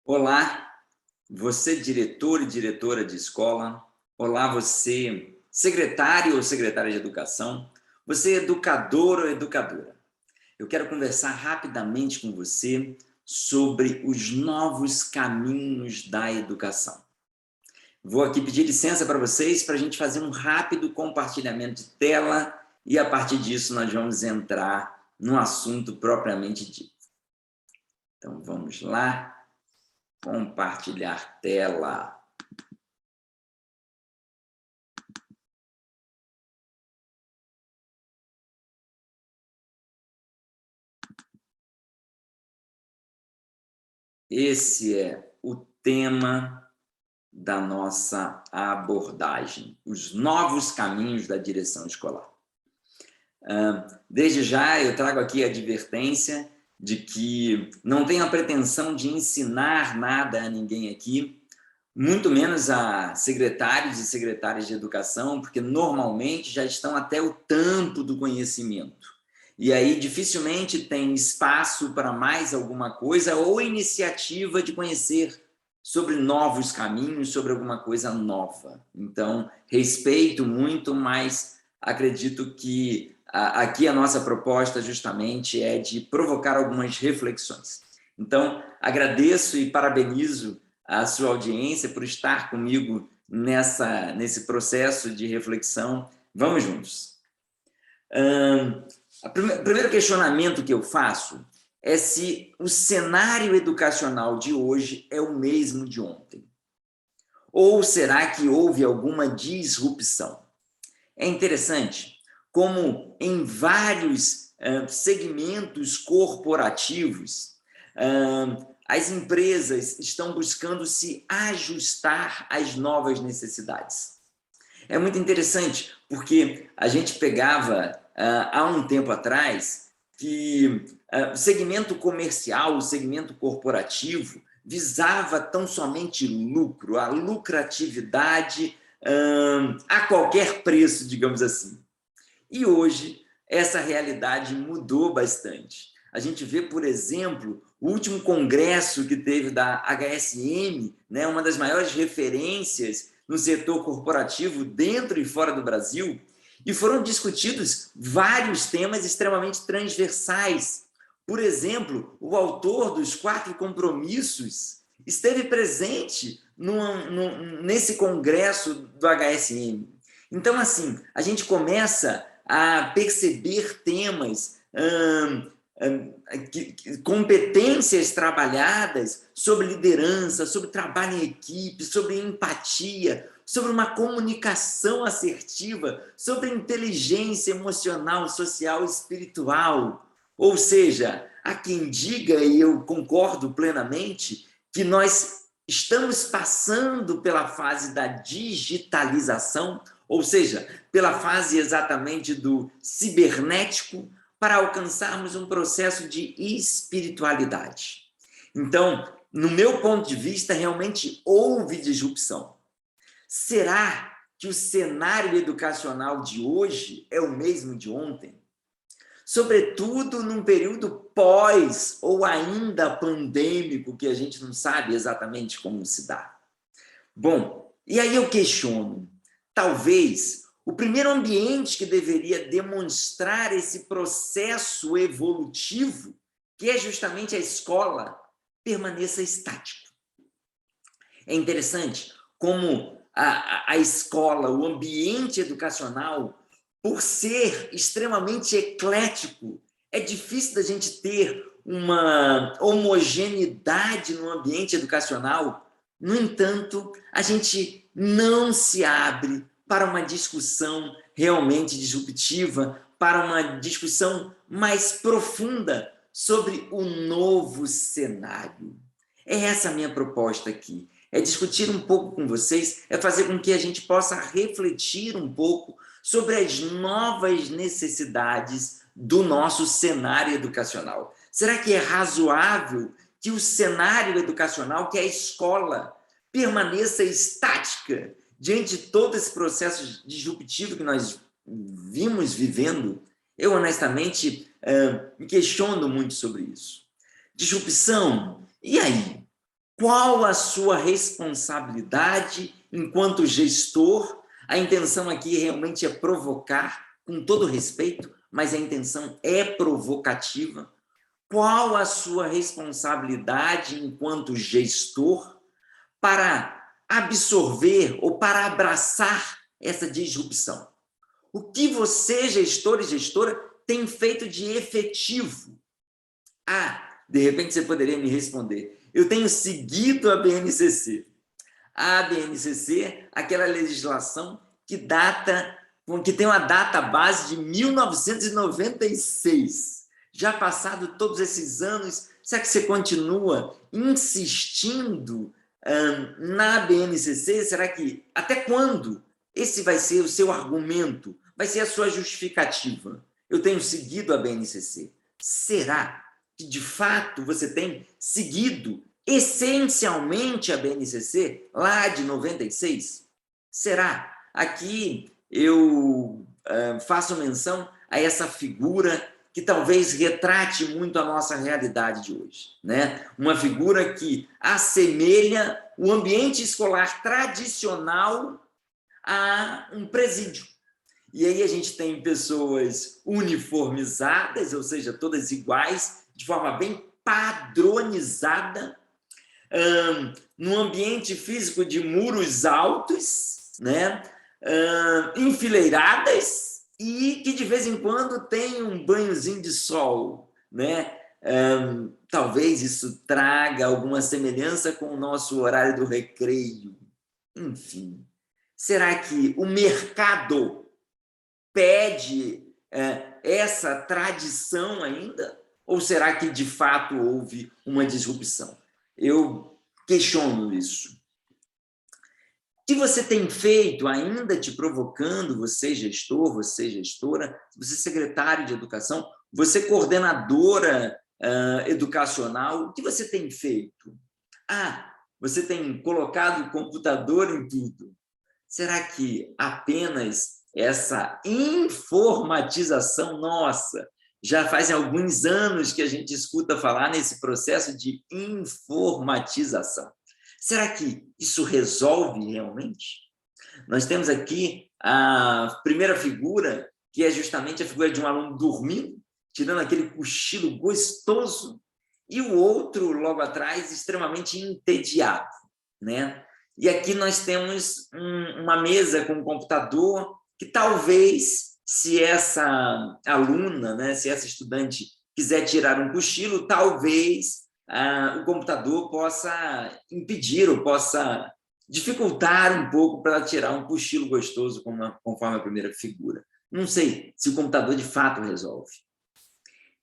Olá, você diretor e diretora de escola. Olá, você secretário ou secretária de educação. Você educador ou educadora. Eu quero conversar rapidamente com você sobre os novos caminhos da educação. Vou aqui pedir licença para vocês para a gente fazer um rápido compartilhamento de tela e a partir disso nós vamos entrar no assunto propriamente dito. Então vamos lá. Compartilhar tela. Esse é o tema da nossa abordagem, os novos caminhos da direção escolar. Desde já eu trago aqui a advertência de que não tenho a pretensão de ensinar nada a ninguém aqui, muito menos a secretários e secretárias de educação, porque normalmente já estão até o tampo do conhecimento. E aí dificilmente tem espaço para mais alguma coisa ou iniciativa de conhecer sobre novos caminhos, sobre alguma coisa nova. Então, respeito muito, mas acredito que aqui a nossa proposta justamente é de provocar algumas reflexões. Então, agradeço e parabenizo a sua audiência por estar comigo nesse processo de reflexão. Vamos juntos. O primeiro questionamento que eu faço é se o cenário educacional de hoje é o mesmo de ontem. Ou será que houve alguma disrupção? É interessante como em vários segmentos corporativos, as empresas estão buscando se ajustar às novas necessidades. É muito interessante, porque a gente pegava, há um tempo atrás, que o segmento comercial, o segmento corporativo, visava tão somente lucro, a lucratividade a qualquer preço, digamos assim. E hoje, essa realidade mudou bastante. A gente vê, por exemplo, o último congresso que teve da HSM, né, uma das maiores referências no setor corporativo dentro e fora do Brasil, e foram discutidos vários temas extremamente transversais. Por exemplo, o autor dos 4 compromissos esteve presente nesse congresso do HSM. Então, assim, a gente começa a perceber temas, competências trabalhadas sobre liderança, sobre trabalho em equipe, sobre empatia, sobre uma comunicação assertiva, sobre inteligência emocional, social e espiritual. Ou seja, há quem diga, e eu concordo plenamente, que nós estamos passando pela fase da digitalização, ou seja, pela fase exatamente do cibernético, para alcançarmos um processo de espiritualidade. Então, no meu ponto de vista, realmente houve disrupção. Será que o cenário educacional de hoje é o mesmo de ontem? Sobretudo num período pós ou ainda pandêmico, que a gente não sabe exatamente como se dá. Bom, e aí eu questiono, talvez o primeiro ambiente que deveria demonstrar esse processo evolutivo, que é justamente a escola, permaneça estático. É interessante como a escola, o ambiente educacional, por ser extremamente eclético, é difícil da gente ter uma homogeneidade no ambiente educacional. No entanto, a gente não se abre para uma discussão realmente disruptiva, para uma discussão mais profunda sobre o novo cenário. É essa a minha proposta aqui. É discutir um pouco com vocês, é fazer com que a gente possa refletir um pouco sobre as novas necessidades do nosso cenário educacional. Será que é razoável que o cenário educacional, que a escola, permaneça estática diante de todo esse processo disruptivo que nós vimos vivendo? Eu, honestamente, me questiono muito sobre isso. Disrupção, e aí? Qual a sua responsabilidade enquanto gestor? A intenção aqui realmente é provocar, com todo respeito, mas a intenção é provocativa. Qual a sua responsabilidade enquanto gestor para absorver ou para abraçar essa disrupção? O que você, gestor e gestora, tem feito de efetivo? De repente você poderia me responder: eu tenho seguido a BNCC. A BNCC, aquela legislação que tem uma data base de 1996. Já passado todos esses anos, será que você continua insistindo na BNCC? Será que até quando esse vai ser o seu argumento? Vai ser a sua justificativa? Eu tenho seguido a BNCC. Será que de fato você tem seguido essencialmente a BNCC lá de 96? Será? Aqui eu faço menção a essa figura que talvez retrate muito a nossa realidade de hoje, né? Uma figura que assemelha o ambiente escolar tradicional a um presídio. E aí a gente tem pessoas uniformizadas, ou seja, todas iguais, de forma bem padronizada, num ambiente físico de muros altos, né? Enfileiradas, e que de vez em quando tem um banhozinho de sol, né? Talvez isso traga alguma semelhança com o nosso horário do recreio. Enfim, será que o mercado pede essa tradição ainda? Ou será que, de fato, houve uma disrupção? Eu questiono isso. O que você tem feito, ainda te provocando, você gestor, você gestora, você secretário de educação, você coordenadora educacional, o que você tem feito? Você tem colocado o computador em tudo. Será que apenas essa informatização nossa, já faz alguns anos que a gente escuta falar nesse processo de informatização? Será que isso resolve realmente? Nós temos aqui a primeira figura, que é justamente a figura de um aluno dormindo, tirando aquele cochilo gostoso, e o outro, logo atrás, extremamente entediado, né? E aqui nós temos uma mesa com um computador que talvez, se essa aluna, né, se essa estudante quiser tirar um cochilo, talvez o computador possa impedir ou possa dificultar um pouco para ela tirar um cochilo gostoso, conforme a primeira figura. Não sei se o computador de fato resolve.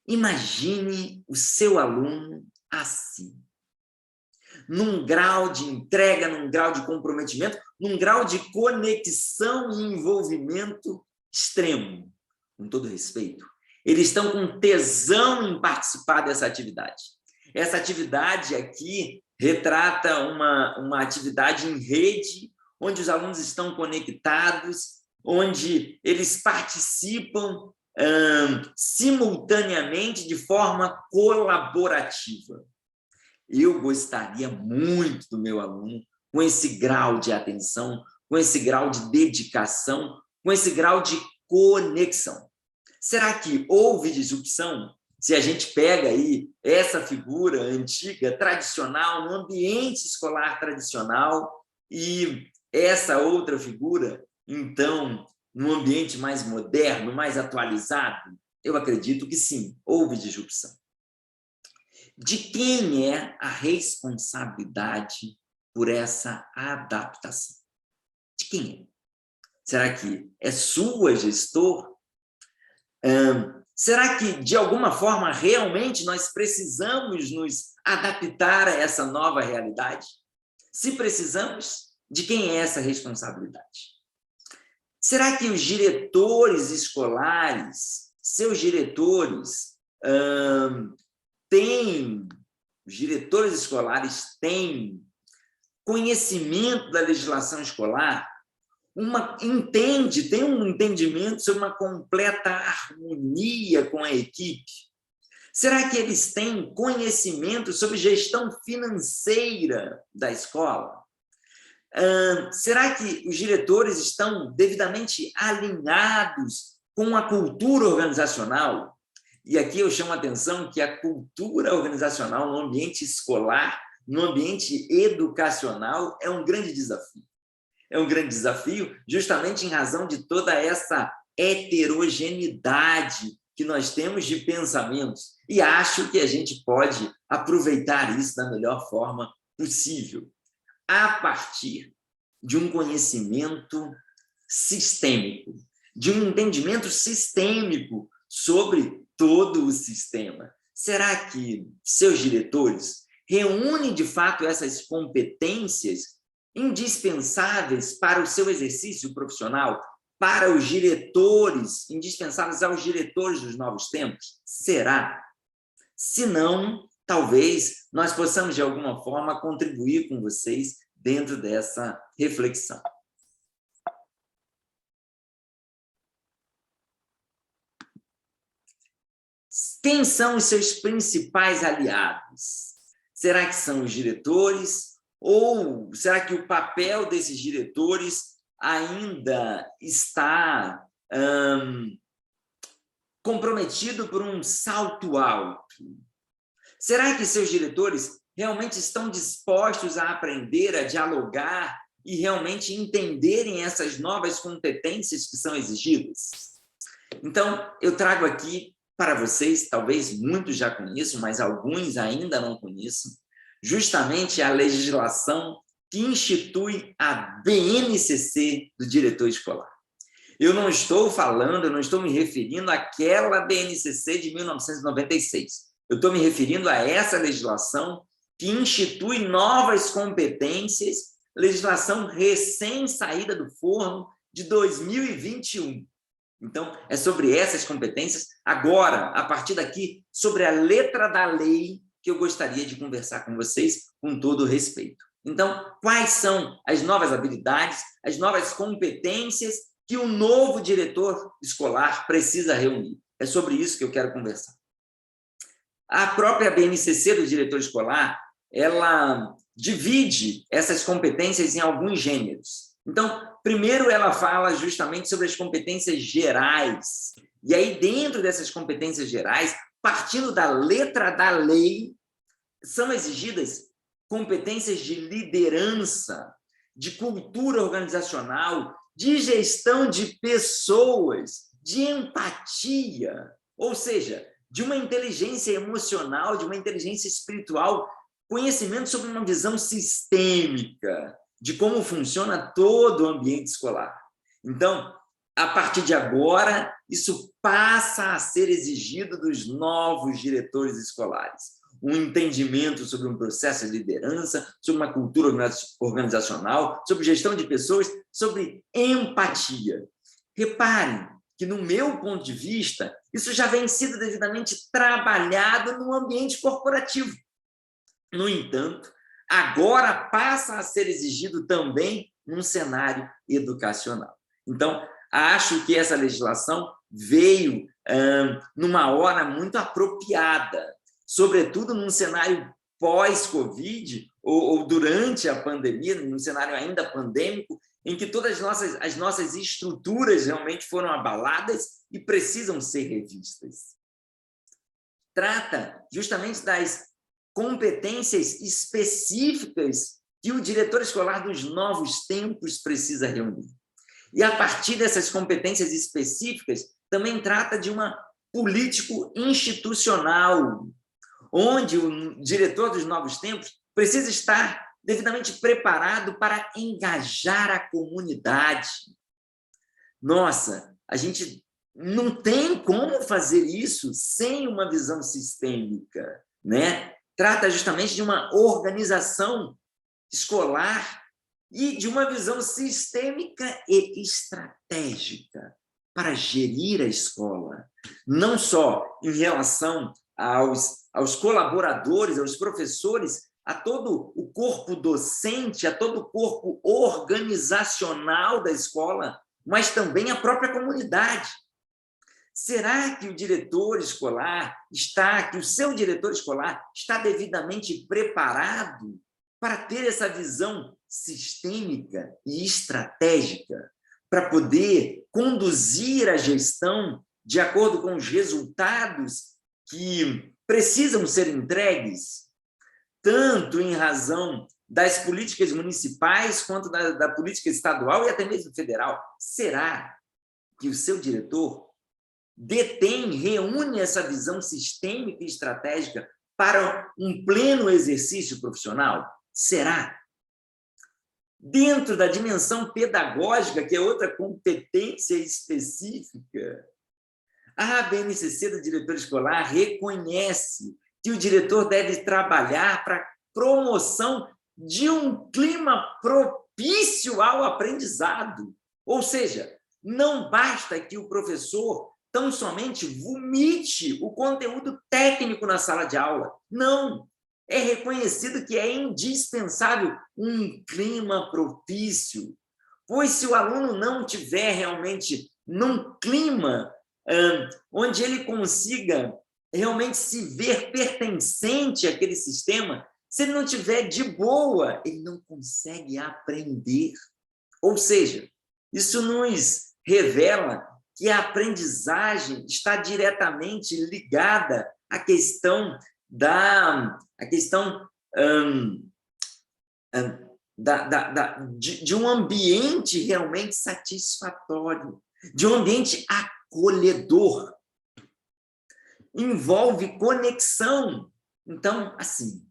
Imagine o seu aluno assim, num grau de entrega, num grau de comprometimento, num grau de conexão e envolvimento extremo, com todo respeito. Eles estão com tesão em participar dessa atividade. Essa atividade aqui retrata uma atividade em rede, onde os alunos estão conectados, onde eles participam simultaneamente de forma colaborativa. Eu gostaria muito do meu aluno com esse grau de atenção, com esse grau de dedicação, com esse grau de conexão. Será que houve disrupção? Se a gente pega aí essa figura antiga, tradicional, no ambiente escolar tradicional, e essa outra figura, então, no ambiente mais moderno, mais atualizado, eu acredito que sim, houve disrupção. De quem é a responsabilidade por essa adaptação? De quem é? Será que é sua, gestor? Será que, de alguma forma, realmente nós precisamos nos adaptar a essa nova realidade? Se precisamos, de quem é essa responsabilidade? Será que os diretores escolares, seus diretores, os diretores escolares têm conhecimento da legislação escolar, tem um entendimento sobre uma completa harmonia com a equipe? Será que eles têm conhecimento sobre gestão financeira da escola? Será que os diretores estão devidamente alinhados com a cultura organizacional? E aqui eu chamo a atenção que a cultura organizacional no ambiente escolar, no ambiente educacional, é um grande desafio. É um grande desafio justamente em razão de toda essa heterogeneidade que nós temos de pensamentos. E acho que a gente pode aproveitar isso da melhor forma possível, a partir de um conhecimento sistêmico, de um entendimento sistêmico sobre todo o sistema. Será que seus diretores reúnem, de fato, essas competências indispensáveis para o seu exercício profissional, para os diretores, indispensáveis aos diretores dos novos tempos? Será? Se não, talvez nós possamos, de alguma forma, contribuir com vocês dentro dessa reflexão. Quem são os seus principais aliados? Será que são os diretores? Ou será que o papel desses diretores ainda está comprometido por um salto alto? Será que seus diretores realmente estão dispostos a aprender, a dialogar e realmente entenderem essas novas competências que são exigidas? Então, eu trago aqui para vocês, talvez muitos já conheçam, mas alguns ainda não conheçam, justamente a legislação que institui a BNCC do diretor escolar. Eu não estou me referindo àquela BNCC de 1996. Eu estou me referindo a essa legislação que institui novas competências, legislação recém-saída do forno de 2021. Então, é sobre essas competências. Agora, a partir daqui, sobre a letra da lei, que eu gostaria de conversar com vocês com todo o respeito. Então, quais são as novas habilidades, as novas competências que o novo diretor escolar precisa reunir? É sobre isso que eu quero conversar. A própria BNCC do diretor escolar, ela divide essas competências em alguns gêneros. Então, primeiro ela fala justamente sobre as competências gerais. E aí, dentro dessas competências gerais, partindo da letra da lei, são exigidas competências de liderança, de cultura organizacional, de gestão de pessoas, de empatia, ou seja, de uma inteligência emocional, de uma inteligência espiritual, conhecimento sobre uma visão sistêmica de como funciona todo o ambiente escolar. Então, a partir de agora, isso passa a ser exigido dos novos diretores escolares. Um entendimento sobre um processo de liderança, sobre uma cultura organizacional, sobre gestão de pessoas, sobre empatia. Reparem que, no meu ponto de vista, isso já vem sido devidamente trabalhado no ambiente corporativo. No entanto, agora passa a ser exigido também num cenário educacional. Então, acho que essa legislação veio numa hora muito apropriada, sobretudo num cenário pós-Covid ou durante a pandemia, num cenário ainda pandêmico, em que todas as nossas estruturas realmente foram abaladas e precisam ser revistas. Trata justamente das competências específicas que o diretor escolar dos novos tempos precisa reunir. E, a partir dessas competências específicas, também trata de uma político-institucional, onde o diretor dos novos tempos precisa estar devidamente preparado para engajar a comunidade. Nossa, a gente não tem como fazer isso sem uma visão sistêmica, né? Trata justamente de uma organização escolar e de uma visão sistêmica e estratégica para gerir a escola, não só em relação aos colaboradores, aos professores, a todo o corpo docente, a todo o corpo organizacional da escola, mas também a própria comunidade. Será que o diretor escolar que o seu diretor escolar está devidamente preparado para ter essa visão sistêmica e estratégica, para poder conduzir a gestão de acordo com os resultados que precisam ser entregues, tanto em razão das políticas municipais quanto da política estadual e até mesmo federal? Será que o seu diretor reúne essa visão sistêmica e estratégica para um pleno exercício profissional? Será? Dentro da dimensão pedagógica, que é outra competência específica, a BNCC do diretor escolar reconhece que o diretor deve trabalhar para a promoção de um clima propício ao aprendizado. Ou seja, não basta que o professor tão somente vomite o conteúdo técnico na sala de aula. Não! É reconhecido que é indispensável um clima propício, pois se o aluno não tiver realmente num clima onde ele consiga realmente se ver pertencente àquele sistema, se ele não tiver de boa, ele não consegue aprender. Ou seja, isso nos revela que a aprendizagem está diretamente ligada à questão de um ambiente realmente satisfatório, de um ambiente acolhedor. Envolve conexão. Então, assim,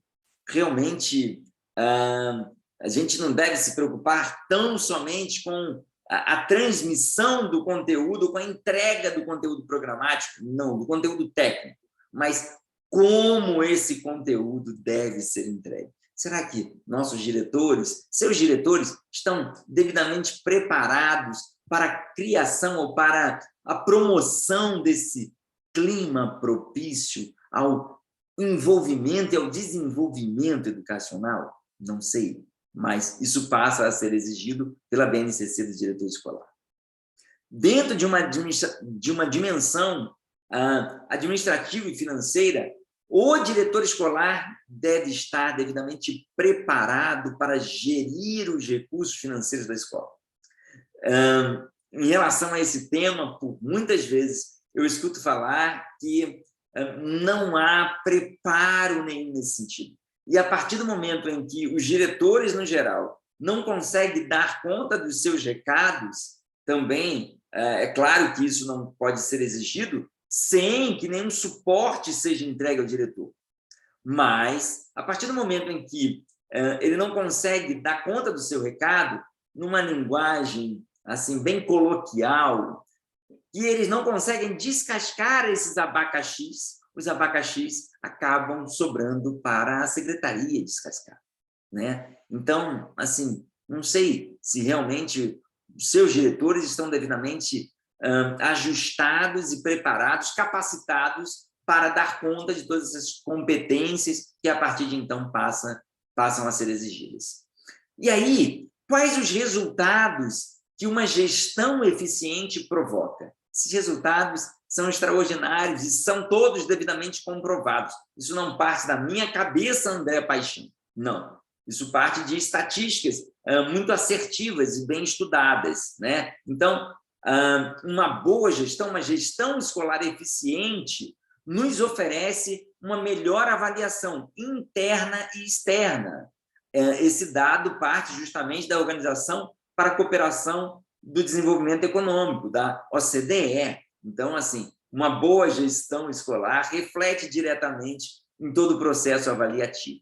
realmente, a gente não deve se preocupar tão somente com a transmissão do conteúdo, com a entrega do conteúdo programático, não, do conteúdo técnico, mas como esse conteúdo deve ser entregue. Será que nossos diretores, seus diretores, estão devidamente preparados para a criação ou para a promoção desse clima propício ao envolvimento e ao desenvolvimento educacional? Não sei, mas isso passa a ser exigido pela BNCC do diretor escolar. Dentro de uma dimensão administrativa e financeira, o diretor escolar deve estar devidamente preparado para gerir os recursos financeiros da escola. Em relação a esse tema, por muitas vezes, eu escuto falar que não há preparo nenhum nesse sentido. E a partir do momento em que os diretores, no geral, não conseguem dar conta dos seus recados, também é claro que isso não pode ser exigido sem que nenhum suporte seja entregue ao diretor. Mas, a partir do momento em que ele não consegue dar conta do seu recado, numa linguagem assim bem coloquial, e eles não conseguem descascar esses abacaxis, os abacaxis acabam sobrando para a secretaria descascar, né? Então, assim, não sei se realmente os seus diretores estão devidamente ajustados e preparados, capacitados para dar conta de todas essas competências que, a partir de então, passam a ser exigidas. E aí, quais os resultados que uma gestão eficiente provoca? Esses resultados são extraordinários e são todos devidamente comprovados. Isso não parte da minha cabeça, André Paixão. Não. Isso parte de estatísticas muito assertivas e bem estudadas, né? Então, uma boa gestão, uma gestão escolar eficiente, nos oferece uma melhor avaliação interna e externa. Esse dado parte justamente da Organização para a Cooperação do Desenvolvimento Econômico, da OCDE. Então, assim, uma boa gestão escolar reflete diretamente em todo o processo avaliativo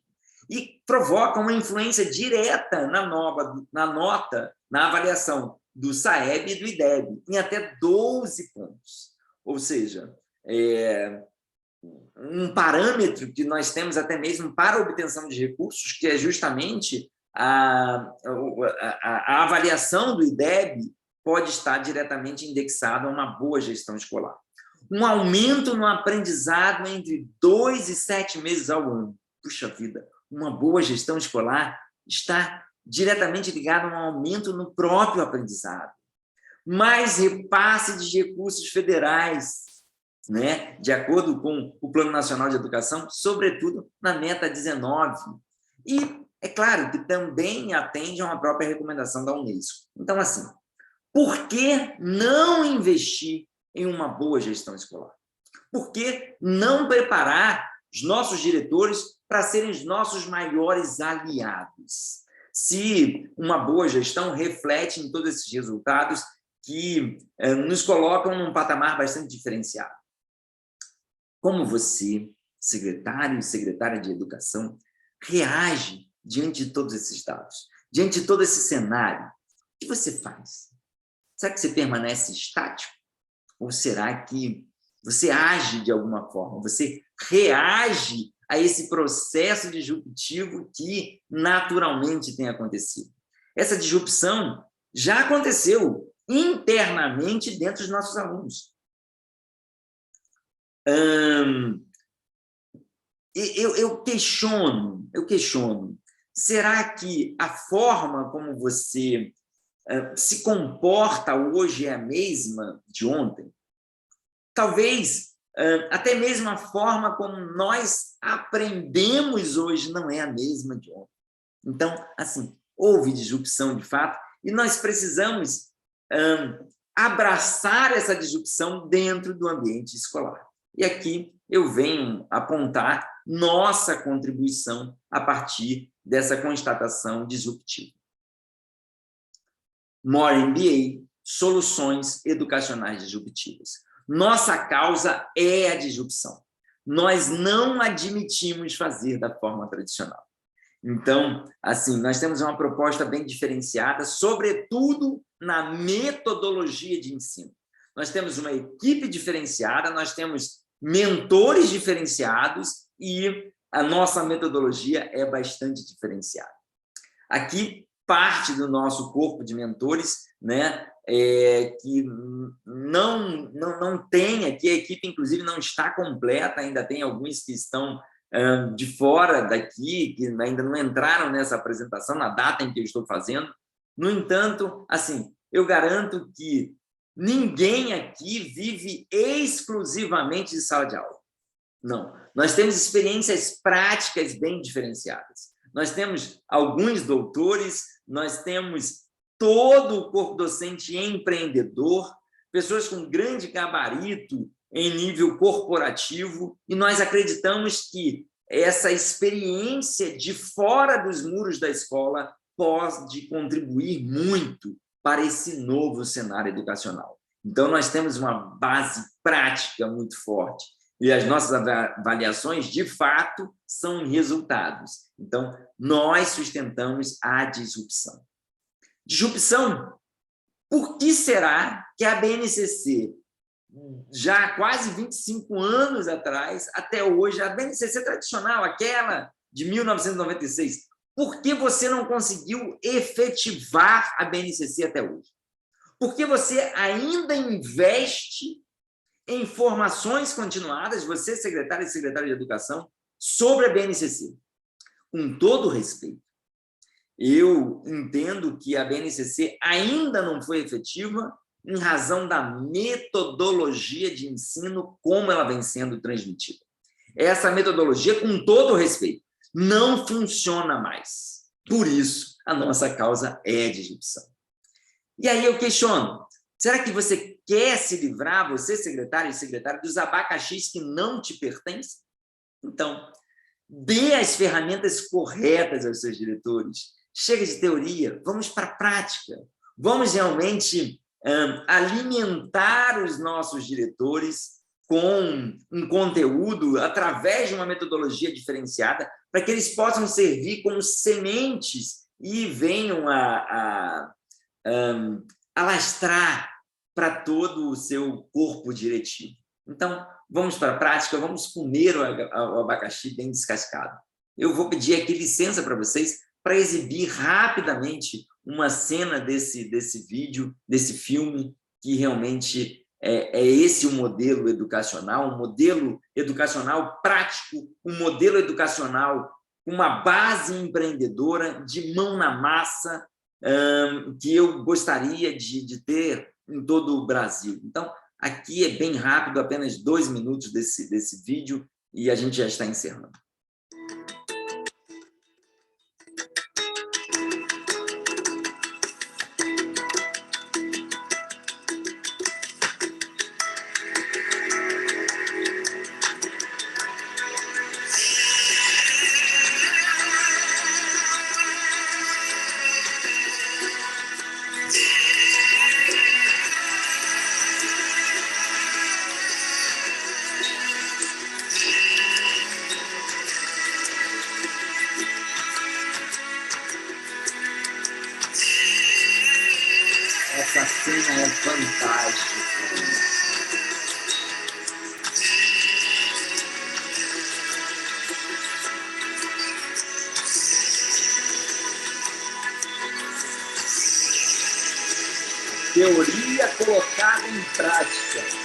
e provoca uma influência direta na nota, na avaliação do SAEB e do IDEB, em até 12 pontos. Ou seja, um parâmetro que nós temos até mesmo para a obtenção de recursos, que é justamente a avaliação do IDEB, pode estar diretamente indexado a uma boa gestão escolar. Um aumento no aprendizado entre 2 e 7 meses ao ano. Puxa vida, uma boa gestão escolar está diretamente ligada a um aumento no próprio aprendizado. Mais repasse de recursos federais. né, de acordo com o Plano Nacional de Educação, sobretudo na meta 19. E é claro que também atende a uma própria recomendação da Unesco. Então, assim, por que não investir em uma boa gestão escolar? Por que não preparar os nossos diretores para serem os nossos maiores aliados? Se uma boa gestão reflete em todos esses resultados que nos colocam num patamar bastante diferenciado. Como você, secretário e secretária de Educação, reage diante de todos esses dados, diante de todo esse cenário? O que você faz? Será que você permanece estático? Ou será que você age de alguma forma? Você reage a esse processo disruptivo que naturalmente tem acontecido? Essa disrupção já aconteceu internamente dentro dos nossos alunos. Eu questiono, será que a forma como você se comporta hoje é a mesma de ontem? Talvez até mesmo a forma como nós aprendemos hoje não é a mesma de ontem. Então, assim, houve disrupção de fato e nós precisamos abraçar essa disrupção dentro do ambiente escolar. E aqui eu venho apontar nossa contribuição a partir dessa constatação disruptiva. More MBA, soluções educacionais disruptivas. Nossa causa é a disrupção. Nós não admitimos fazer da forma tradicional. Então, assim, nós temos uma proposta bem diferenciada, sobretudo na metodologia de ensino. Nós temos uma equipe diferenciada, nós temos mentores diferenciados e a nossa metodologia é bastante diferenciada. Aqui, parte do nosso corpo de mentores, né, que não tem aqui, a equipe, inclusive, não está completa, ainda tem alguns que estão de fora daqui, que ainda não entraram nessa apresentação, na data em que eu estou fazendo. No entanto, assim, eu garanto que ninguém aqui vive exclusivamente de sala de aula. Não. Nós temos experiências práticas bem diferenciadas. Nós temos alguns doutores, nós temos todo o corpo docente empreendedor, pessoas com grande gabarito em nível corporativo, e nós acreditamos que essa experiência de fora dos muros da escola pode contribuir muito para esse novo cenário educacional. Então, nós temos uma base prática muito forte, e as nossas avaliações, de fato, são resultados. Então, nós sustentamos a disrupção. Disrupção, por que será que a BNCC, já há quase 25 anos atrás, até hoje, a BNCC tradicional, aquela de 1996, por que você não conseguiu efetivar a BNCC até hoje? Por que você ainda investe em formações continuadas, você, secretário e secretária de Educação, sobre a BNCC? Com todo respeito, eu entendo que a BNCC ainda não foi efetiva em razão da metodologia de ensino como ela vem sendo transmitida. Essa metodologia, com todo respeito, não funciona mais. Por isso, a nossa causa é a disrupção. E aí eu questiono, será que você quer se livrar, você, secretário e secretária, dos abacaxis que não te pertencem? Então, dê as ferramentas corretas aos seus diretores. Chega de teoria, vamos para a prática. Vamos realmente alimentar os nossos diretores com um conteúdo através de uma metodologia diferenciada para que eles possam servir como sementes e venham a alastrar para todo o seu corpo diretivo. Então, vamos para a prática, vamos comer o abacaxi bem descascado. Eu vou pedir aqui licença para vocês para exibir rapidamente uma cena desse vídeo, desse filme, que realmente é esse o modelo educacional, um modelo educacional prático, um modelo educacional com uma base empreendedora, de mão na massa, que eu gostaria de ter em todo o Brasil. Então, Aqui é bem rápido, apenas 2 minutos desse vídeo, e a gente já está encerrando. Essa cena é fantástica. Teoria colocada em prática.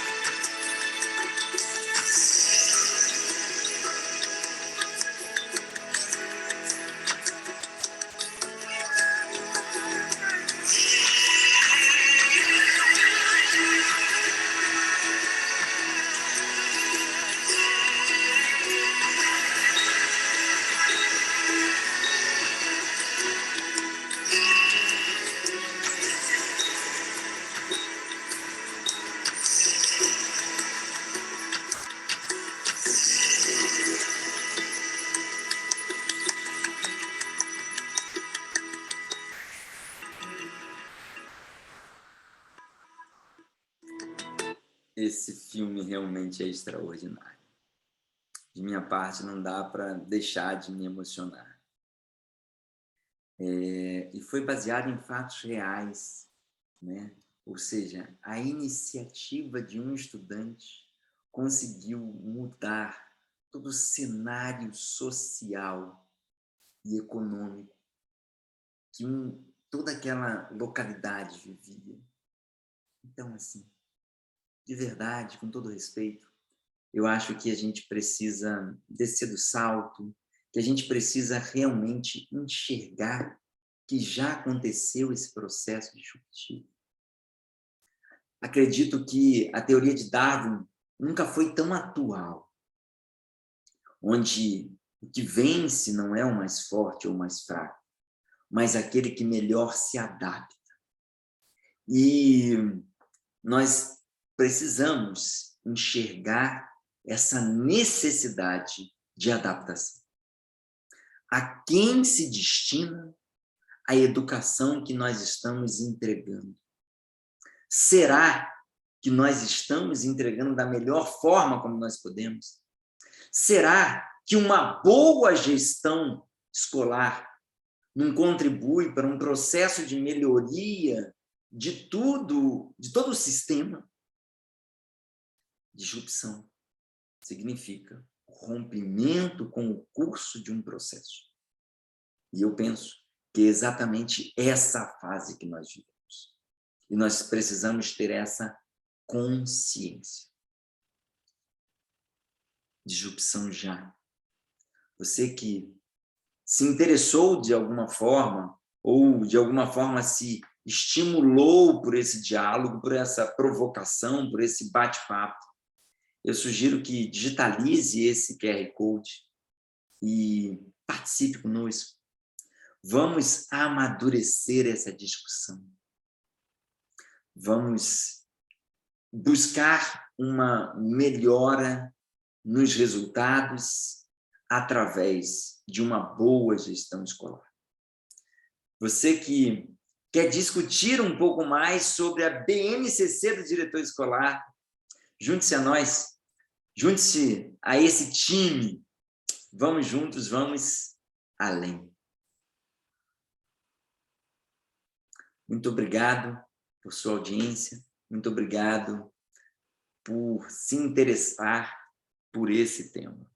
Esse filme realmente é extraordinário. De minha parte, não dá para deixar de me emocionar. E foi baseado em fatos reais, né? Ou seja, a iniciativa de um estudante conseguiu mudar todo o cenário social e econômico que toda aquela localidade vivia. Então, assim, de verdade, com todo respeito, eu acho que a gente precisa descer do salto, que a gente precisa realmente enxergar que já aconteceu esse processo disruptivo. Acredito que a teoria de Darwin nunca foi tão atual, onde o que vence não é o mais forte ou o mais fraco, mas aquele que melhor se adapta. E nós precisamos enxergar essa necessidade de adaptação. A quem se destina a educação que nós estamos entregando? Será que nós estamos entregando da melhor forma como nós podemos? Será que uma boa gestão escolar não contribui para um processo de melhoria de todo o sistema? Disrupção significa rompimento com o curso de um processo. E eu penso que é exatamente essa fase que nós vivemos. E nós precisamos ter essa consciência. Disrupção já. Você que se interessou de alguma forma, ou de alguma forma se estimulou por esse diálogo, por essa provocação, por esse bate-papo, eu sugiro que digitalize esse QR Code e participe conosco. Vamos amadurecer essa discussão. Vamos buscar uma melhora nos resultados através de uma boa gestão escolar. Você que quer discutir um pouco mais sobre a BNCC do diretor escolar, junte-se a nós, junte-se a esse time. Vamos juntos, vamos além. Muito obrigado por sua audiência, muito obrigado por se interessar por esse tema.